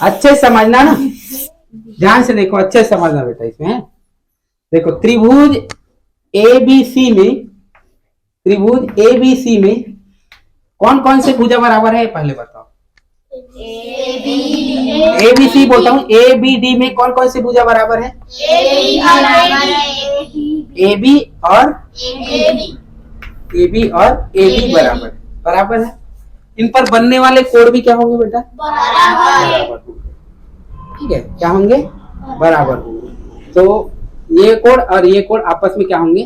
अच्छे समझना ना, ध्यान से देखो, अच्छे से समझना बेटा इसमें। देखो त्रिभुज एबीसी में, त्रिभुज एबीसी में कौन कौन से भुजा बराबर है पहले बताओ। एबीसी बोलता हूँ, एबीडी में कौन कौन से भुजा बराबर है? एबी और एबी और एबी बराबर बराबर है। इन पर बनने वाले कोण भी क्या होंगे बेटा? बराबर। ठीक है, क्या होंगे? बराबर होंगे। तो ये कोण और ये कोण आपस में क्या होंगे?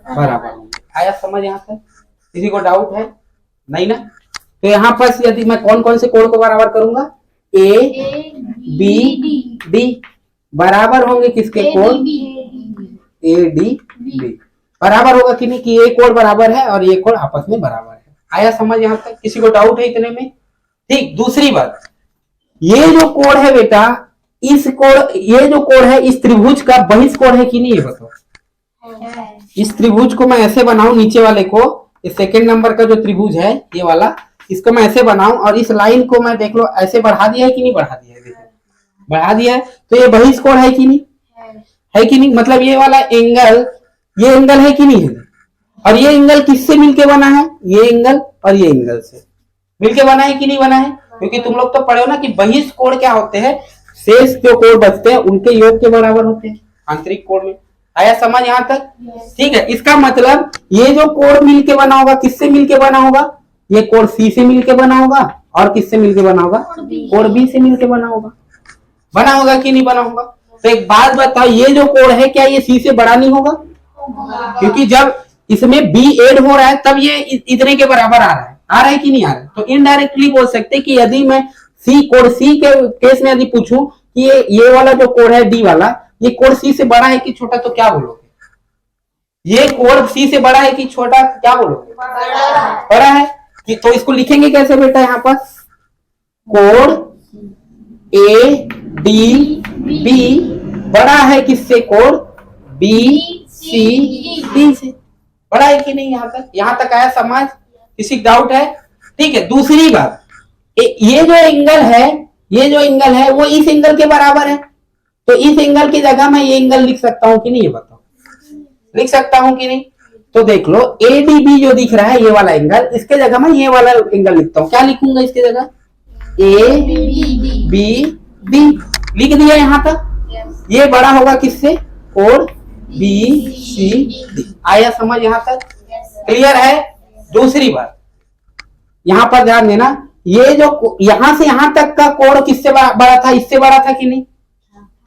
बराबर होंगे। आया समझ यहाँ तक? किसी को डाउट है? नहीं ना? तो यहाँ पर यदि मैं कौन कौन से कोण को बराबर करूंगा? ए बी डी बराबर होंगे किसके कोण? ए डी बी बराबर होगा कि नहीं, कि ये कोण बराबर है और ये कोण आपस में बराबर है। आया समझ यहाँ तक? किसी को डाउट है इतने में? ठीक। दूसरी बात, ये जो कोण है बेटा, इस कोण, ये जो कोण है इस त्रिभुज का बहिष्कोण है कि नहीं, ये बताओ। इस त्रिभुज को मैं ऐसे बनाऊं, नीचे वाले को, इस सेकंड नंबर का जो त्रिभुज है ये वाला, इसको मैं ऐसे बनाऊं और इस लाइन को मैं देख लो ऐसे बढ़ा दिया है कि नहीं बढ़ा दिया है? देखो बढ़ा दिया है, तो ये बहिष्कोण है कि नहीं? है कि नहीं? मतलब ये वाला एंगल, ये एंगल है कि नहीं है? और ये एंगल किससे मिलके बना है? ये एंगल और ये एंगल से मिलके बना है कि नहीं बना है? क्योंकि तुम लोग तो पढ़े हो ना कि बहिष्कोण क्या होते हैं? शेष जो कोण बचते हैं उनके योग के बराबर होते हैं आंतरिक कोण में। आया समझ यहाँ तक? ठीक है। इसका मतलब ये जो कोण मिलके बना होगा, किससे मिलके बना होगा? ये कोण सी से मिलके बना होगा और किससे मिलके बना होगा? कोण बी से मिलके बना होगा। बना होगा कि नहीं बना होगा? तो एक बात बताओ, ये जो कोण है क्या ये सी से बड़ा नहीं होगा? क्योंकि जब इसमें बी ऐड हो रहा है तब ये इतने के बराबर आ रहा है कि नहीं आ रहा है? तो इनडायरेक्टली बोल सकते हैं कि यदि मैं सी, कोण सी के केस में यदि पूछूं कि ये वाला जो कोण है डी वाला, ये कोण सी से बड़ा है कि छोटा, तो क्या बोलोगे? ये कोण सी से बड़ा है कि छोटा, क्या बोलोगे? बड़ा है। कि तो इसको लिखेंगे कैसे बेटा? यहाँ पर कोण ए डी बी बड़ा है किससे? कोण बी सी डी से। बड़ा है कि नहीं? यहाँ तक आया समझ? किसी डाउट है? ठीक है। दूसरी बात, ये जो एंगल है, ये जो एंगल है वो इस एंगल के बराबर है, तो इस एंगल की जगह मैं ये एंगल लिख सकता हूं कि नहीं? ये बताओ, लिख सकता हूं कि नहीं? तो देख लो, एडीबी जो दिख रहा है ये वाला एंगल, इसके जगह मैं ये वाला एंगल लिखता हूं। क्या लिखूंगा इसके जगह? ए बी डी लिख दिया यहाँ तक। ये बड़ा होगा किससे? कोण बी सी डी। आया समझ यहाँ तक? क्लियर है? दूसरी बात, यहां पर ध्यान देना, ये जो यहां से यहां तक का कोण किससे बड़ा था? इससे बड़ा था कि नहीं?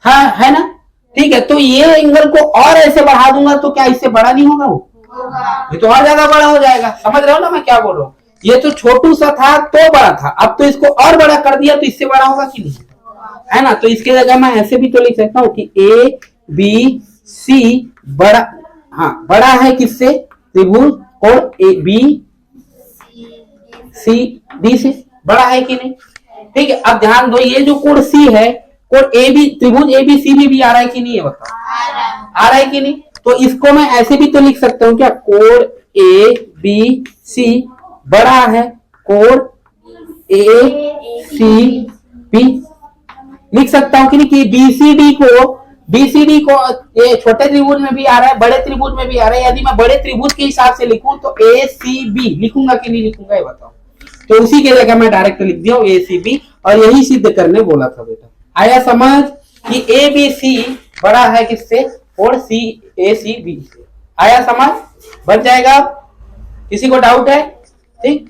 हाँ, है ना? ठीक है। तो ये एंगल को और ऐसे बढ़ा दूंगा तो क्या इससे बड़ा नहीं होगा? वो ये तो और ज्यादा बड़ा हो जाएगा। समझ रहे हो ना मैं क्या बोल रहा हूँ? ये तो छोटू सा था तो बड़ा था, अब तो इसको और बड़ा कर दिया तो इससे बड़ा होगा कि नहीं? है ना? तो इसके जगह मैं ऐसे भी तो लिख सकता हूँ कि ए बी सी बड़ा, हाँ बड़ा है किससे? त्रिभुज कोण ए बी सी डी से बड़ा है कि नहीं? ठीक है। अब ध्यान दो, ये जो कोण सी है, कोण ए बी, त्रिभुज ए बी सी में भी आ रहा है कि नहीं? ये बताओ, आ रहा है कि नहीं? तो इसको मैं ऐसे भी तो लिख सकता हूँ क्या? कोण ए बी सी बड़ा है कोण ए सी बी, लिख सकता हूँ कि नहीं? कि बीसीडी को ये छोटे त्रिभुज में भी आ रहा है, बड़े त्रिभुज में भी आ रहा है। यदि मैं बड़े त्रिभुज के हिसाब से लिखूं तो ए सी बी लिखूंगा कि नहीं लिखूंगा? ये बताओ। तो उसी के जगह मैं डायरेक्ट लिख दिया ए सी बी, और यही सिद्ध करने बोला था बेटा। आया समझ कि ए बी सी बड़ा है किससे? कोण सी ए सी बी से। आया समझ? बन जाएगा? किसी को डाउट है? ठीक।